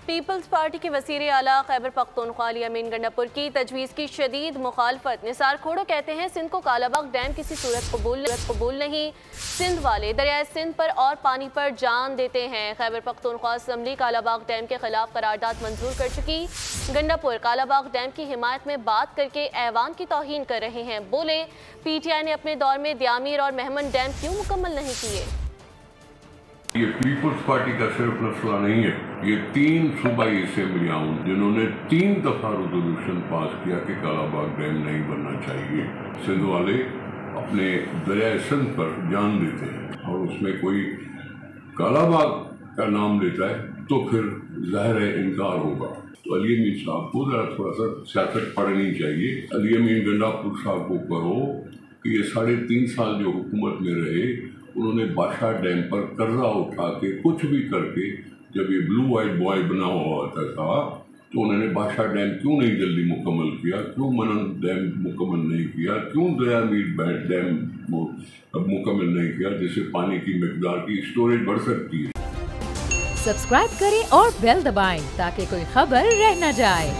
Peoples party کے وزیر اعلیٰ خیبر پختونخوا علی امین گنڈاپور کی تجویز کی شدید مخالفت۔ نثار کھوڑو کہتے ہیں سندھ کو کالا باغ ڈیم کسی صورت قبول نہیں، سندھ والے دریائے سندھ پر اور پانی پر جان دیتے ہیں۔ خیبر پختونخوا اسمبلی کالا باغ ڈیم کے خلاف قرارداد منظور کر چکی۔ گنڈاپور کالا باغ ڈیم کی حمایت میں بات کر کے ایوان کی توہین کر رہے ہیں۔ بولے پی ٹی آئی نے اپنے دور میں دیامیر اور مہمن ڈیم کیوں مکمل نہیں کیے؟ یہ پیپلز پارٹی کا صرف مسئلہ نہیں ہے، یہ 3 صوبائی اسمبلیاں جنہوں نے 3 دفعہ ریزولوشن پاس کیا کہ کالا باغ ڈیم نہیں بننا چاہیے۔ سندھ والے اپنے دریائے سندھ پر جان دیتے ہیں اور اس میں کوئی کالا باغ کا نام لیتا ہے تو پھر ظاہر ہے انکار ہوگا۔ تو علی امین صاحب کو ذرا تھوڑا سا سیاست پڑھنی چاہیے۔ علی امین گنڈاپور صاحب کو کہو کہ یہ 3.5 سال جو حکومت میں رہے انہوں نے بادشاہ ڈیم پر قرضہ اٹھا کے کچھ بھی کر کے، جب یہ بلو وائٹ بوائے بنا ہوا تھا تو انہوں نے بادشاہ ڈیم کیوں نہیں جلدی مکمل کیا، کیوں منن ڈیم مکمل نہیں کیا، کیوں دیامیر ڈیم مکمل نہیں کیا جس سے پانی کی مقدار کی اسٹوریج بڑھ سکتی ہے۔ سبسکرائب کریں اور بیل دبائیں تاکہ کوئی خبر رہ نہ جائے۔